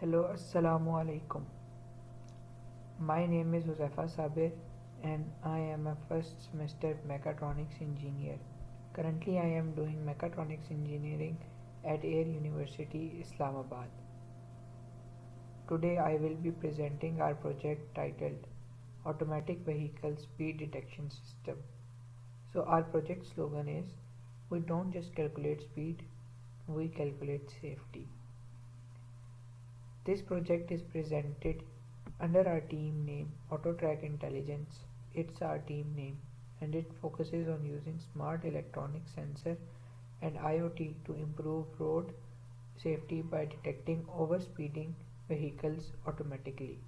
Hello, Assalamu alaikum. My name is Huzafa Sabir and I am a first semester mechatronics engineer. Currently, I am doing mechatronics engineering at Air University, Islamabad. Today, I will be presenting our project titled Automatic Vehicle Speed Detection System. So, our project slogan is we don't just calculate speed, we calculate safety. This project is presented under our team name AutoTrack Intelligence. It's our team name and it focuses on using smart electronic sensor and IoT to improve road safety by detecting overspeeding vehicles automatically.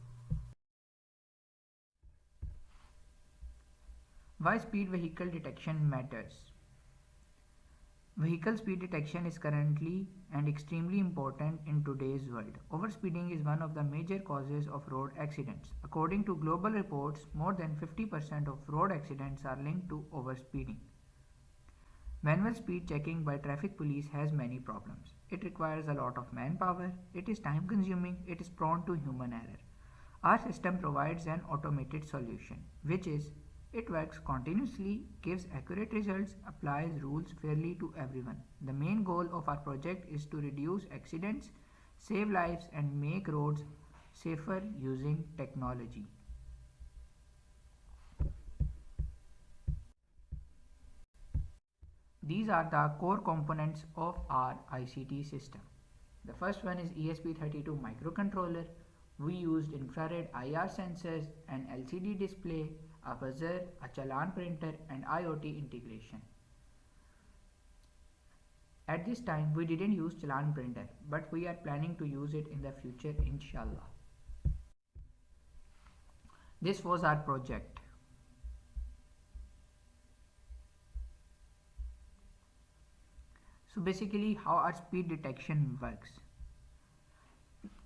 Why speed vehicle detection matters? Vehicle speed detection is currently and extremely important in today's world. Overspeeding is one of the major causes of road accidents. According to global reports, more than 50% of road accidents are linked to overspeeding. Manual speed checking by traffic police has many problems. It requires a lot of manpower, it is time consuming, it is prone to human error. Our system provides an automated solution, which is it works continuously, gives accurate results, applies rules fairly to everyone. The main goal of our project is to reduce accidents, save lives, and make roads safer using technology. These are the core components of our ICT system. The first one is ESP32 microcontroller. We used infrared IR sensors, an LCD display, a buzzer, a challan printer and IoT integration. At this time we didn't use challan printer, but we are planning to use it in the future inshallah. This was our project. So basically how our speed detection works.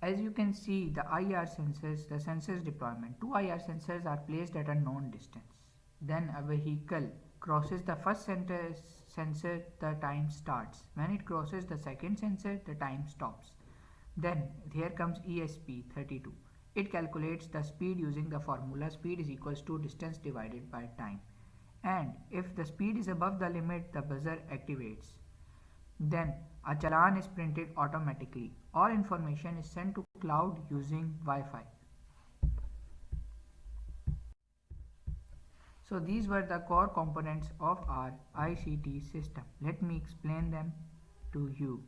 As you can see, the IR sensors, the sensors deployment, two IR sensors are placed at a known distance. Then a vehicle crosses the first sensor, the time starts. When it crosses the second sensor, the time stops. Then here comes ESP32. It calculates the speed using the formula speed is equals to distance divided by time. And if the speed is above the limit, the buzzer activates. Then a challan is printed automatically. All information is sent to cloud using Wi-Fi. So these were the core components of our ICT system. Let me explain them to you.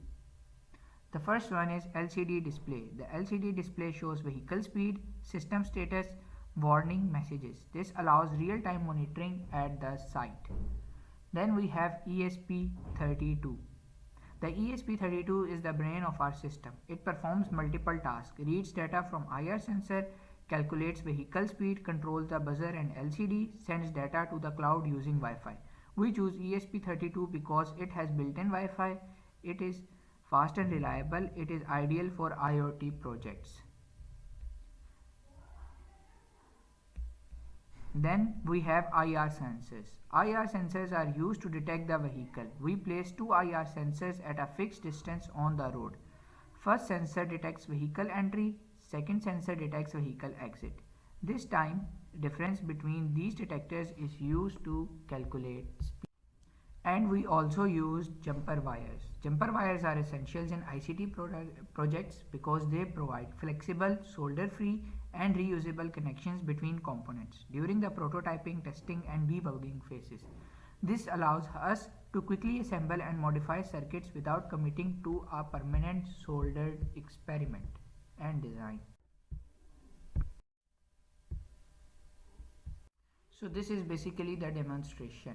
The first one is LCD display. The LCD display shows vehicle speed, system status, warning messages. This allows real-time monitoring at the site. Then we have ESP32. The ESP32 is the brain of our system. It performs multiple tasks, reads data from IR sensor, calculates vehicle speed, controls the buzzer and LCD, sends data to the cloud using Wi-Fi. We choose ESP32 because it has built-in Wi-Fi, it is fast and reliable, it is ideal for IoT projects. Then we have IR sensors. IR sensors are used to detect the vehicle. We place two IR sensors at a fixed distance on the road. First sensor detects vehicle entry, second sensor detects vehicle exit. This time difference between these detectors is used to calculate speed. And we also use jumper wires. Jumper wires are essentials in ICT projects because they provide flexible, solder-free and reusable connections between components during the prototyping, testing and debugging phases. This allows us to quickly assemble and modify circuits without committing to a permanent soldered experiment and design. So this is basically the demonstration.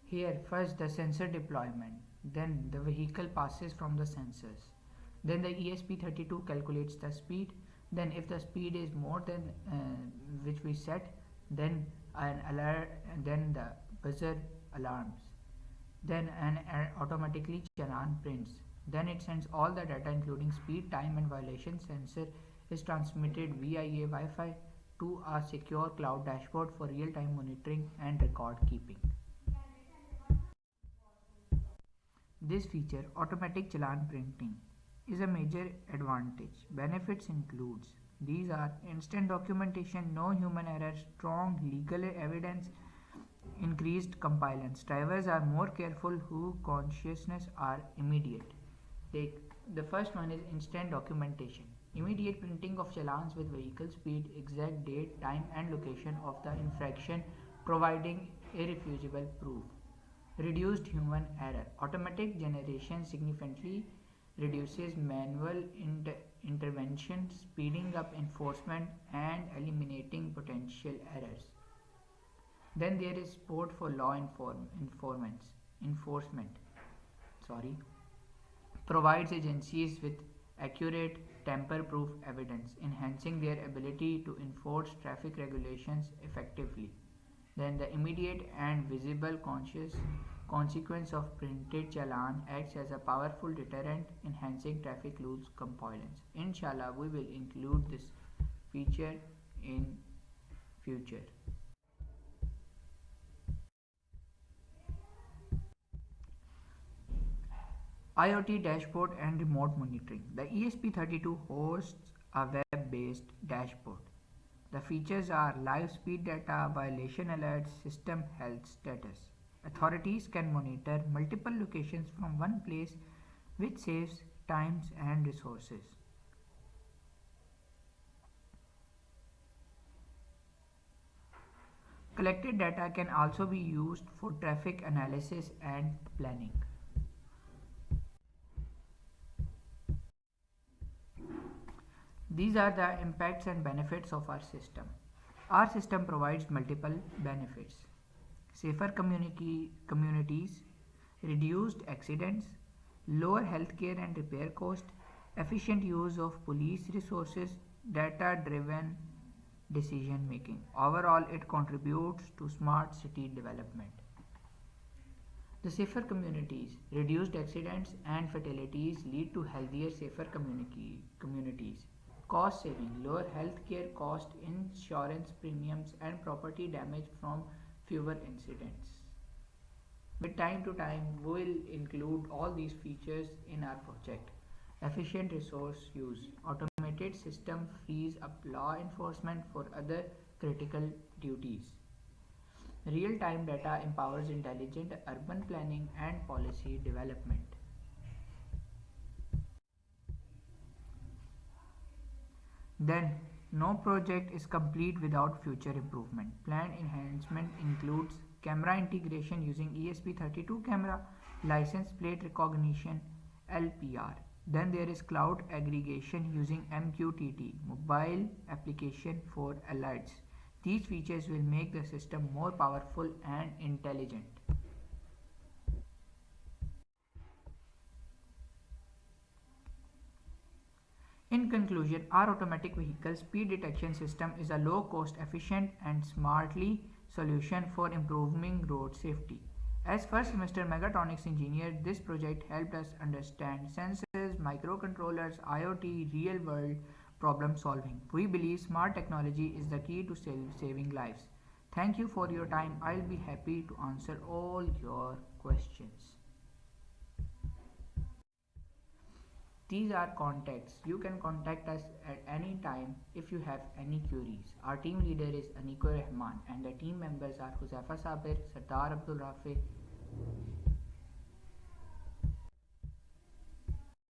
Here first the sensor deployment, then the vehicle passes from the sensors, then the ESP32 calculates the speed, then if the speed is more than which we set, then an alert, and then the buzzer alarms, then an automatically challan prints, then it sends all the data including speed, time and violation. Sensor is transmitted via Wi-Fi to a secure cloud dashboard for real-time monitoring and record keeping. This feature automatic challan printing. is a major advantage. Benefits includes these are instant documentation, no human error, strong legal evidence, increased compliance. Drivers are more careful who consciousness are immediate. Take the first one is instant documentation. Immediate printing of challans with vehicle speed, exact date, time and location of the infraction, providing irrefutable proof. Reduced human error. Automatic generation significantly reduces manual intervention, speeding up enforcement and eliminating potential errors. Then there is support for law enforcement. Sorry, provides agencies with accurate, tamper-proof evidence, enhancing their ability to enforce traffic regulations effectively. Then the immediate and visible conscious consequence of printed challan acts as a powerful deterrent, enhancing traffic rules compliance. Inshallah, we will include this feature in future. IoT dashboard and remote monitoring. The ESP32 hosts a web-based dashboard. The features are live speed data, violation alerts, system health status. Authorities can monitor multiple locations from one place, which saves times and resources. Collected data can also be used for traffic analysis and planning. These are the impacts and benefits of our system. Our system provides multiple benefits: safer communities, reduced accidents, lower healthcare and repair cost, efficient use of police resources, data driven decision making. Overall, it contributes to smart city development. The safer communities, reduced accidents and fatalities lead to healthier, safer communities. Cost saving, lower healthcare cost, insurance premiums, and property damage from fewer incidents. With time to time, we will include all these features in our project. Efficient resource use. Automated system frees up law enforcement for other critical duties. Real-time data empowers intelligent urban planning and policy development. Then, no project is complete without future improvement. Planned enhancement includes camera integration using ESP32 camera, license plate recognition, LPR. Then there is cloud aggregation using MQTT, mobile application for alerts. These features will make the system more powerful and intelligent. In conclusion, our automatic vehicle speed detection system is a low cost, efficient and smartly solution for improving road safety. As first semester mechatronics engineer, this project helped us understand sensors, microcontrollers, IoT, real world problem solving. We believe smart technology is the key to saving lives. Thank you for your time. I'll be happy to answer all your questions. These are contacts. You can contact us at any time if you have any queries. Our team leader is Aniko Rahman and the team members are Huzafa Sabir, Sardar Abdul Rafi,